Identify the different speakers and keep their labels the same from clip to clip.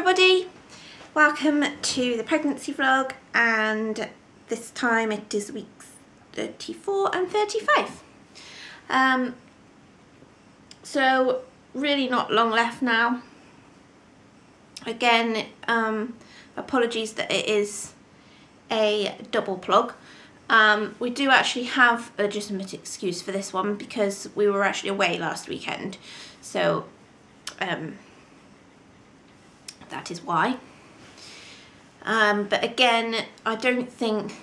Speaker 1: everybody, welcome to the pregnancy vlog, and this time it is weeks 34 and 35. So really not long left now. Again, apologies that it is a double plug. We do actually have a legitimate excuse for this one because we were actually away last weekend, so that is why. But again, I don't think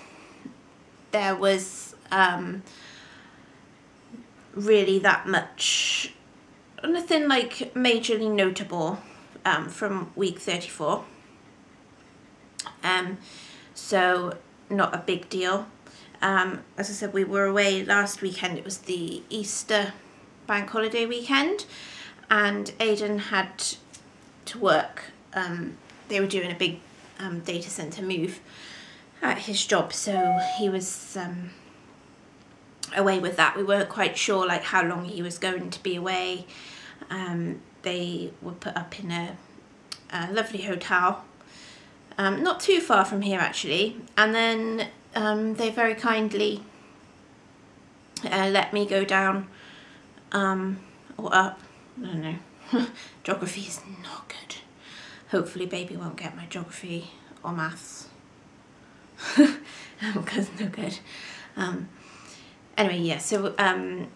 Speaker 1: there was really that much, nothing like majorly notable from week 34. So not a big deal. As I said, we were away last weekend. It was the Easter bank holiday weekend, and Aidan had to work. They were doing a big data centre move at his job, so he was away with that. We weren't quite sure like how long he was going to be away. They were put up in a lovely hotel, not too far from here actually, and then they very kindly let me go down or up, I don't know. Geography is not good. Hopefully baby won't get my geography or maths because no good. Anyway, yeah, so I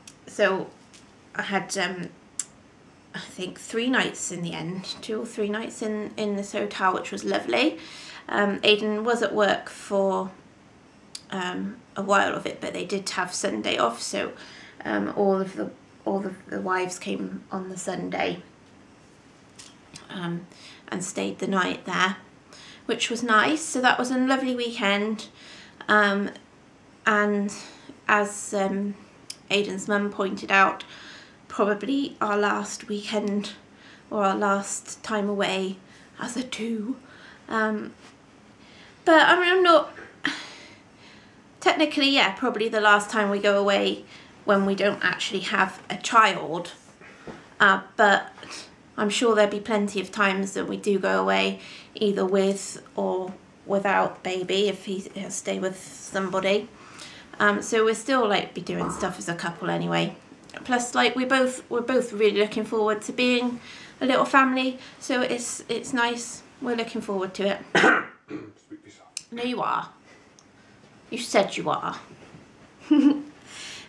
Speaker 1: had I think 3 nights in the end, 2 or 3 nights in this hotel, which was lovely. Aidan was at work for a while of it, but they did have Sunday off, so all of the wives came on the Sunday and stayed the night there, which was nice. So that was a lovely weekend, and as Aidan's mum pointed out, probably our last weekend or our last time away as a two. But I mean, I'm not technically, yeah, probably the last time we go away when we don't actually have a child, but I'm sure there'll be plenty of times that we do go away either with or without baby if he'll stay with somebody. So we'll still like be doing stuff as a couple anyway. Plus, like we're both really looking forward to being a little family, so it's nice. We're looking forward to it. No, you are. You said you are.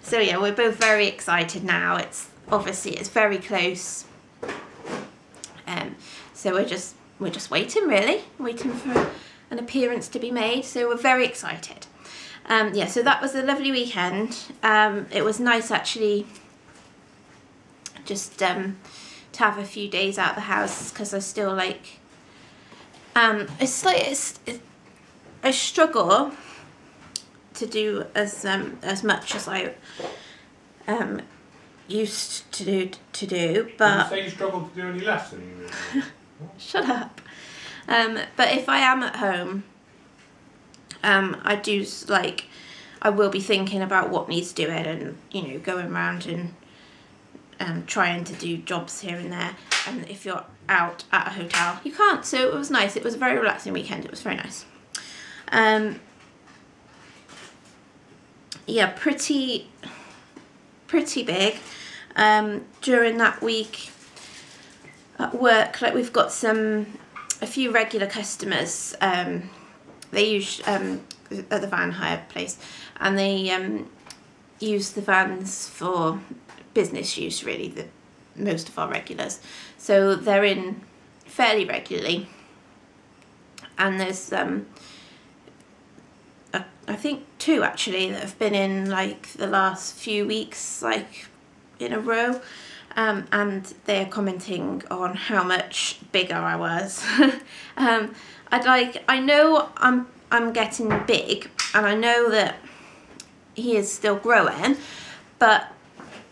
Speaker 1: So yeah, we're both very excited now. It's very close. So we're just waiting, really, waiting for an appearance to be made. So we're very excited. Yeah, so that was a lovely weekend. It was nice actually, just to have a few days out of the house, because I still like. It's like I struggle to do as much as I used to do, but.
Speaker 2: Did you say you struggle to do any less than you really?
Speaker 1: Shut up. But if I am at home, I do like, I will be thinking about what needs doing, and you know, going around and trying to do jobs here and there. And if you're out at a hotel, you can't. So it was nice. It was a very relaxing weekend. It was very nice. Yeah, pretty big. During that week at work, like we've got a few regular customers. They use at the van hire place, and they use the vans for business use, really, most of our regulars. So they're in fairly regularly, and there's I think 2 actually that have been in like the last few weeks, like in a row, and they're commenting on how much bigger I was. I know I'm getting big, and I know that he is still growing, but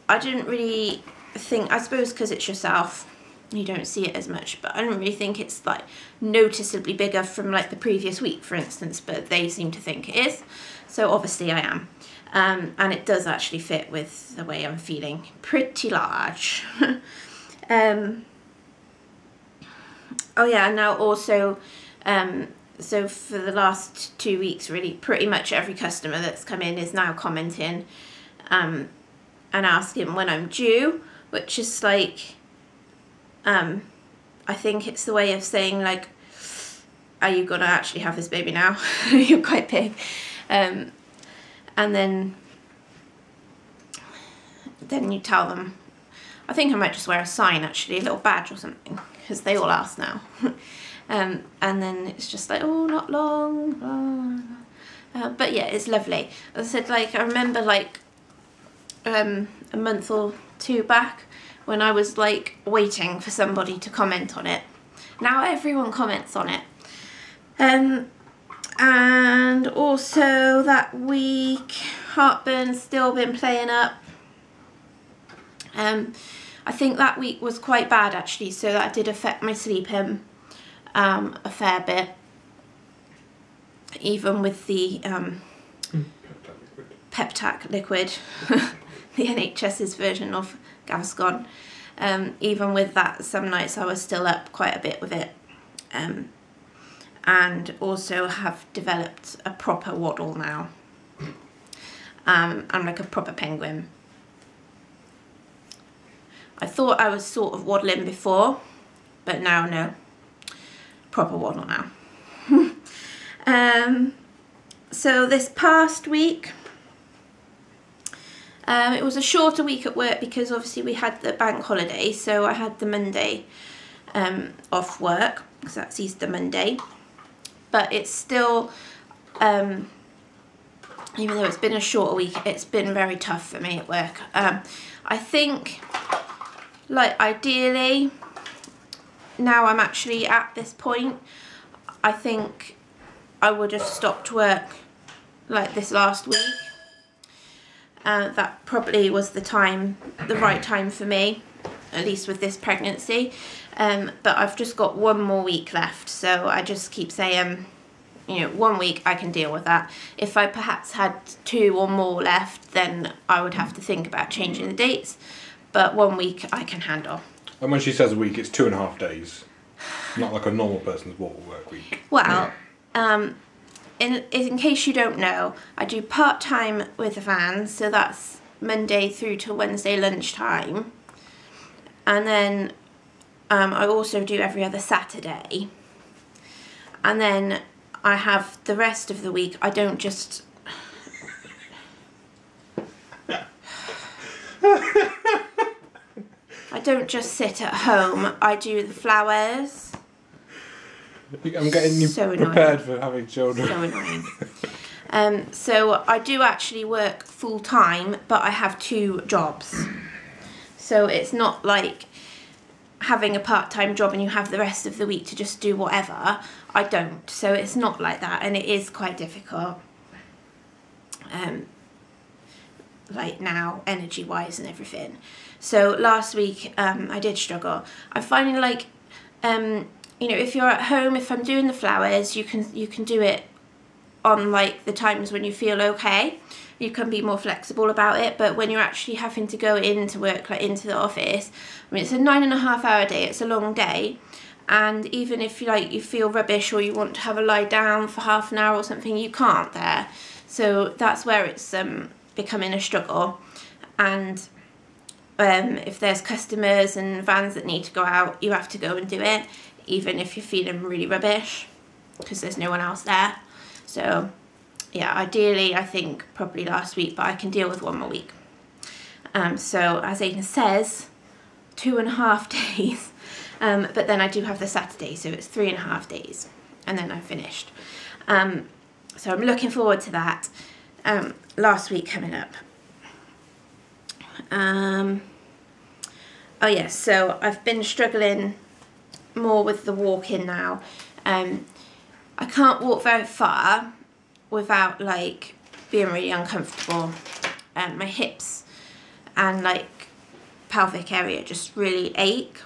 Speaker 1: I didn't really think, I suppose because it's yourself, you don't see it as much, but I don't really think it's like noticeably bigger from like the previous week, for instance, but they seem to think it is. So obviously I am. And it does actually fit with the way I'm feeling. Pretty large. Oh yeah, and now also, so for the last 2 weeks, really, pretty much every customer that's come in is now commenting and asking when I'm due, which is like, I think it's the way of saying like, are you gonna actually have this baby now? You're quite big. And then you tell them. I think I might just wear a sign, actually, a little badge or something, because they all ask now. And then it's just like, oh, not long. But yeah, it's lovely. As I said, like, I remember like a month or 2 back when I was like waiting for somebody to comment on it. Now everyone comments on it. And also that week, Heartburn's still been playing up. I think that week was quite bad actually, so that did affect my sleeping a fair bit. Even with the Peptac liquid, the NHS's version of Gaviscon. Even with that, some nights I was still up quite a bit with it. And also have developed a proper waddle now. I'm like a proper penguin. I thought I was sort of waddling before, but now no. Proper waddle now. So this past week, it was a shorter week at work because obviously we had the bank holiday, so I had the Monday off work, because that's Easter Monday. But it's still, even though it's been a shorter week, it's been very tough for me at work. I think, like, ideally, now I'm actually at this point, I think I would have stopped work like this last week. That probably was the right time for me, at least with this pregnancy. But I've just got 1 more week left, so I just keep saying, you know, 1 week I can deal with that. If I perhaps had 2 or more left, then I would have to think about changing the dates, but 1 week I can handle.
Speaker 2: And when she says a week, it's 2.5 days, not like a normal person's work week.
Speaker 1: Well, in case you don't know, I do part-time with the vans, so that's Monday through to Wednesday lunchtime, and then I also do every other Saturday, and then I have the rest of the week. I don't just sit at home. I do the flowers.
Speaker 2: I'm getting you so prepared for having children.
Speaker 1: So annoying. So I do actually work full time, but I have 2 jobs. So it's not like having a part-time job and you have the rest of the week to just do whatever. I don't. So it's not like that, and it is quite difficult. Like now, energy-wise and everything. So last week, I did struggle. I'm finding like, you know, if you're at home, if I'm doing the flowers, you can do it on like the times when you feel okay. You can be more flexible about it, but when you're actually having to go into work, like into the office, I mean, it's a 9.5-hour day, it's a long day, and even if you feel rubbish or you want to have a lie down for half an hour or something, you can't there. So that's where it's becoming a struggle. And if there's customers and vans that need to go out, you have to go and do it, even if you're feeling really rubbish, because there's no one else there. So yeah, ideally I think probably last week, but I can deal with 1 more week. So as Aidan says, 2.5 days, but then I do have the Saturday, so it's 3.5 days, and then I'm finished. So I'm looking forward to that. Last week coming up. Oh yeah, so I've been struggling more with the walking now. I can't walk very far without like being really uncomfortable. My hips and like pelvic area just really ache.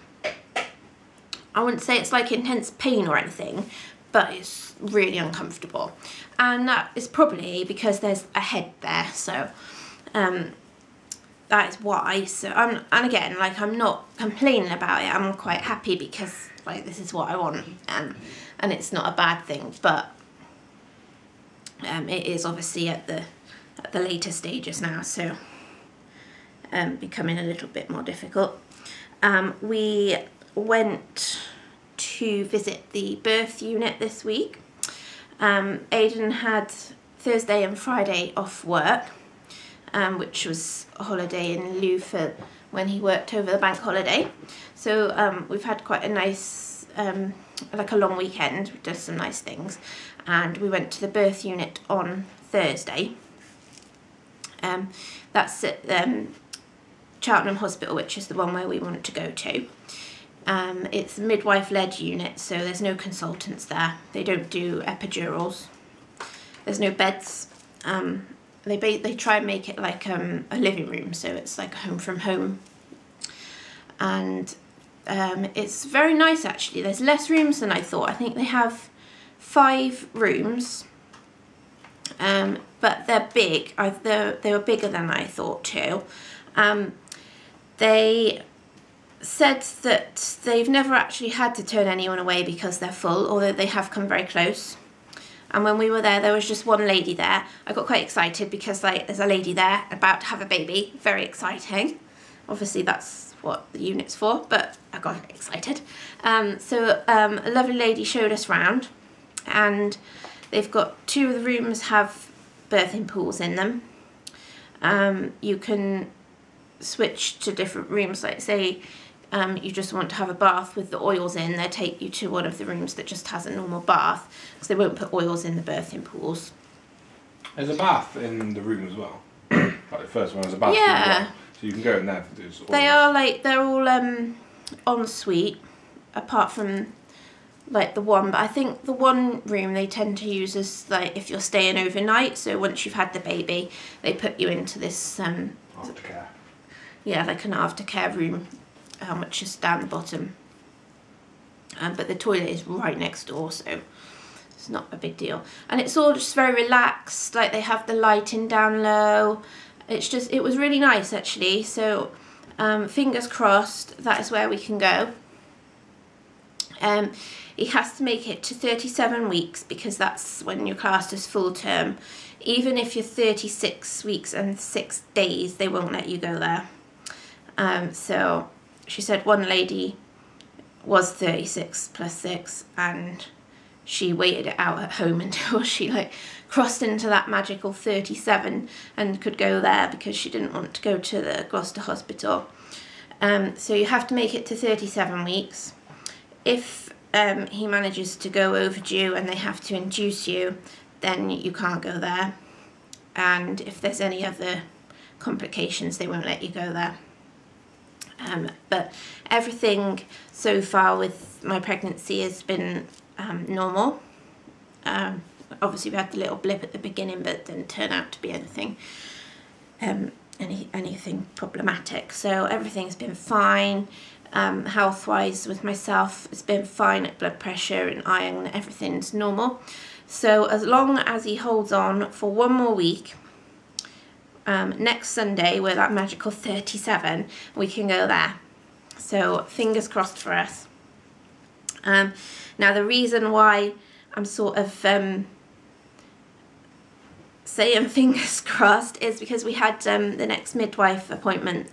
Speaker 1: I wouldn't say it's like intense pain or anything, but it's really uncomfortable, and that is probably because there's a head there. So that is why. So and again, like, I'm not complaining about it. I'm quite happy because, like, this is what I want, and it's not a bad thing. But it is obviously at the later stages now, so becoming a little bit more difficult. We went to visit the birth unit this week. Aidan had Thursday and Friday off work, which was a holiday in lieu for when he worked over the bank holiday. So we've had quite a nice, like a long weekend. We've done some nice things, and we went to the birth unit on Thursday. That's at Cheltenham Hospital, which is the one where we wanted to go to. It's a midwife-led unit, so there's no consultants there. They don't do epidurals. There's no beds. They try and make it like a living room, so it's like a home from home. And it's very nice, actually. There's less rooms than I thought. I think they have 5 rooms, but they're big. They were bigger than I thought too. They said that they've never actually had to turn anyone away because they're full, although they have come very close. And when we were there was just one lady there. I got quite excited because, like, there's a lady there about to have a baby. Very exciting. Obviously that's what the unit's for, but I got excited. So a lovely lady showed us round, and they've got 2 of the rooms have birthing pools in them. You can switch to different rooms, like say you just want to have a bath with the oils in, they'll take you to one of the rooms that just has a normal bath, because they won't put oils in the birthing pools.
Speaker 2: There's a bath in the room as well. Like the first one has a bath.
Speaker 1: Yeah.
Speaker 2: Well. So you can go in there to do sort of...
Speaker 1: They are like, they're all en suite, apart from like the one, but I think the one room they tend to use as like if you're staying overnight, so once you've had the baby they put you into this
Speaker 2: aftercare.
Speaker 1: Yeah, like an aftercare room, which is down the bottom. But the toilet is right next door, so it's not a big deal. And it's all just very relaxed, like they have the lighting down low. It was really nice, actually. So fingers crossed that is where we can go. He has to make it to 37 weeks because that's when you're classed as full term. Even if you're 36 weeks and 6 days, they won't let you go there. So she said one lady was 36 plus 6 and she waited it out at home until she like crossed into that magical 37 and could go there because she didn't want to go to the Gloucester hospital. So you have to make it to 37 weeks. If he manages to go overdue and they have to induce you, then you can't go there. And if there's any other complications, they won't let you go there. But everything so far with my pregnancy has been normal. Obviously we had the little blip at the beginning, but it didn't turn out to be anything anything problematic. So everything's been fine. Health-wise with myself, it's been fine. Blood pressure and iron, everything's normal. So as long as he holds on for 1 more week, next Sunday we're that magical 37, we can go there. So fingers crossed for us. Now the reason why I'm sort of saying fingers crossed is because we had the next midwife appointment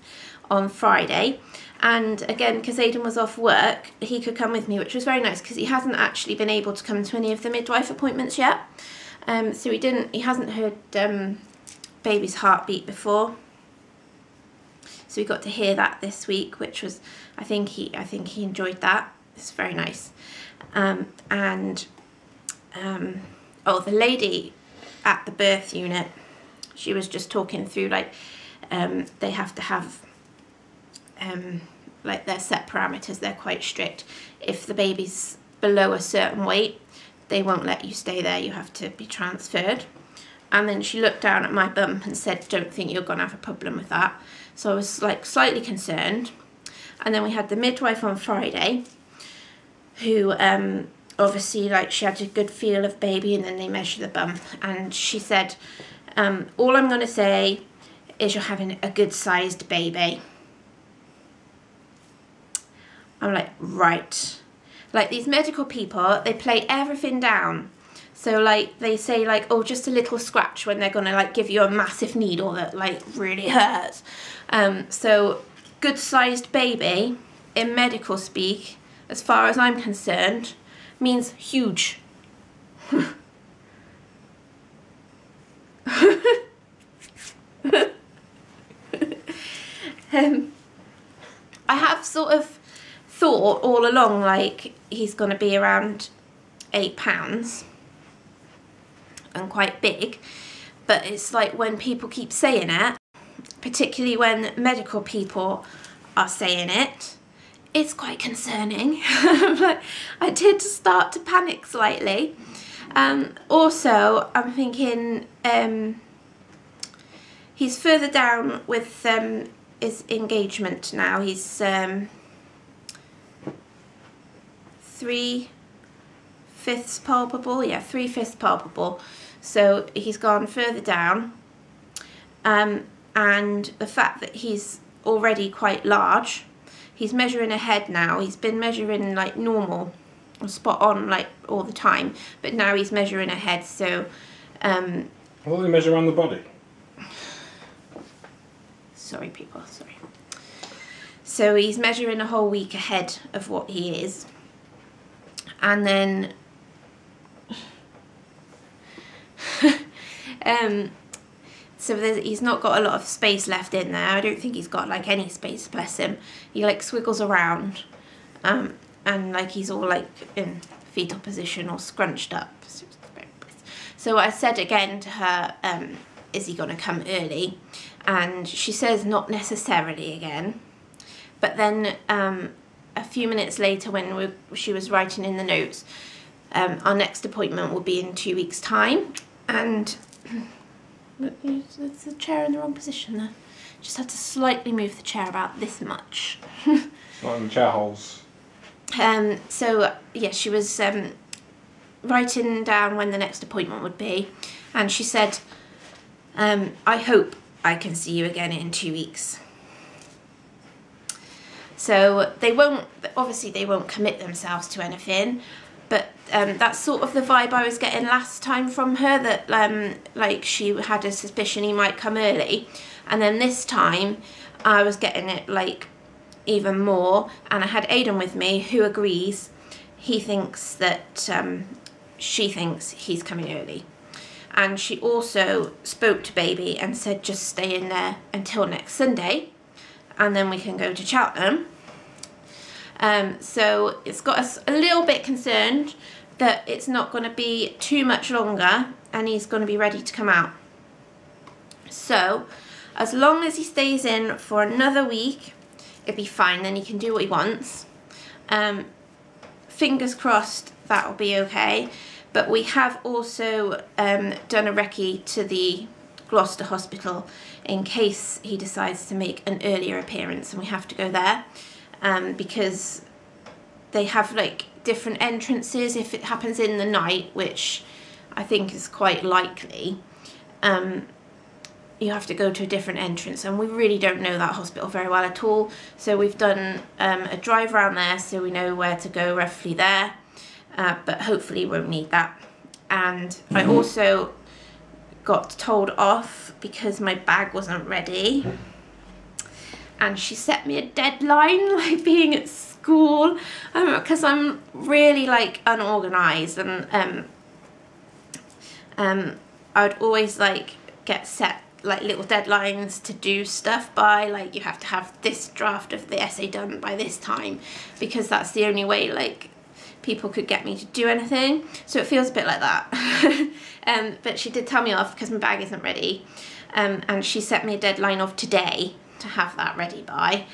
Speaker 1: on Friday, and again because Aidan was off work he could come with me, which was very nice because he hasn't actually been able to come to any of the midwife appointments yet. So he hasn't heard baby's heartbeat before, so we got to hear that this week, which was I think he enjoyed that. It's very nice. Oh, the lady at the birth unit, she was just talking through like they have to have like their set parameters. They're quite strict. If the baby's below a certain weight, they won't let you stay there. You have to be transferred. And then she looked down at my bum and said, "Don't think you're gonna have a problem with that." So I was like slightly concerned. And then we had the midwife on Friday, who obviously like she had a good feel of baby, and then they measured the bum, and she said, all I'm gonna say is you're having a good sized baby. I'm like, right. Like these medical people, they play everything down. So like they say like, oh, just a little scratch when they're gonna like give you a massive needle that like really hurts. So good sized baby in medical speak, as far as I'm concerned, means huge. I have sort of thought all along like he's going to be around 8 pounds and quite big, but it's like when people keep saying it, particularly when medical people are saying it, it's quite concerning. Like, I did start to panic slightly. Also, I'm thinking he's further down with his engagement now. He's 3/5 palpable. Yeah, 3/5 palpable. So he's gone further down. And the fact that he's already quite large, he's measuring a head now. He's been measuring like normal, spot on like all the time, but now he's measuring a head. So
Speaker 2: what do they measure around the body?
Speaker 1: Sorry people, sorry. So he's measuring a whole week ahead of what he is. And then so he's not got a lot of space left in there. I don't think he's got like any space, bless him. He like swiggles around and like he's all like in fetal position or scrunched up. So I said again to her, is he going to come early? And she says not necessarily again. But then a few minutes later when she was writing in the notes, our next appointment will be in 2 weeks' time. And there's the chair in the wrong position there. Just had to slightly move the chair about this much.
Speaker 2: Like the chair holes.
Speaker 1: So yeah, she was writing down when the next appointment would be, and she said, I hope I can see you again in 2 weeks. So they won't, obviously they won't commit themselves to anything, but that's sort of the vibe I was getting last time from her, that like she had a suspicion he might come early, and then this time I was getting it like even more, and I had Aidan with me who agrees. He thinks that she thinks he's coming early. And she also spoke to baby and said just stay in there until next Sunday and then we can go to Cheltenham. So it's got us a little bit concerned that it's not going to be too much longer and he's going to be ready to come out. So as long as he stays in for another week, it'll be fine, then he can do what he wants. Fingers crossed that'll be okay. But we have also done a recce to the Gloucester Hospital in case he decides to make an earlier appearance and we have to go there, because they have like different entrances if it happens in the night, which I think is quite likely. You have to go to a different entrance, and we really don't know that hospital very well at all. So we've done a drive around there so we know where to go roughly there. But hopefully won't need that. And I also got told off because my bag wasn't ready, and she set me a deadline, like being at school, because I'm really like unorganized, and I'd always like get set like little deadlines to do stuff by, like you have to have this draft of the essay done by this time, because that's the only way like people could get me to do anything. So it feels a bit like that. But she did tell me off because my bag isn't ready, and she set me a deadline of today to have that ready by.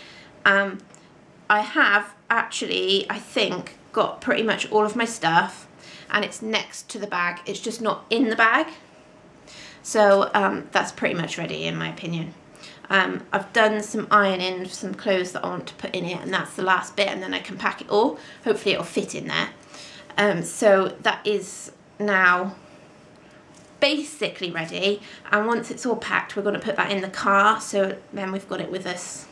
Speaker 1: I have actually, I think, got pretty much all of my stuff, and it's next to the bag, it's just not in the bag. So that's pretty much ready in my opinion. I've done some ironing of some clothes that I want to put in it, and that's the last bit, and then I can pack it all. Hopefully it'll fit in there. So that is now basically ready, and once it's all packed we're going to put that in the car, so then we've got it with us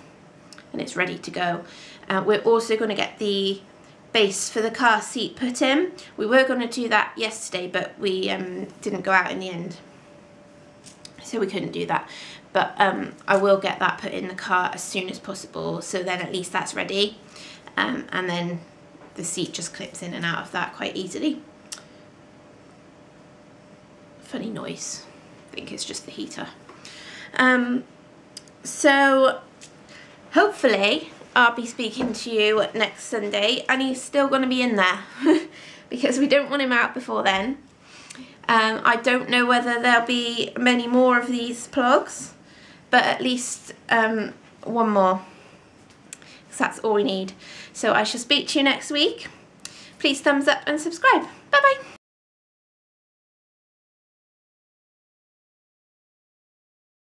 Speaker 1: and it's ready to go. We're also going to get the base for the car seat put in. We were going to do that yesterday, but we didn't go out in the end, so we couldn't do that. But I will get that put in the car as soon as possible, so then at least that's ready, and then the seat just clips in and out of that quite easily. Funny noise, I think it's just the heater. So hopefully I'll be speaking to you next Sunday, and he's still going to be in there because we don't want him out before then. I don't know whether there'll be many more of these vlogs, but at least one more, because that's all we need. So I shall speak to you next week. Please thumbs up and subscribe. Bye bye.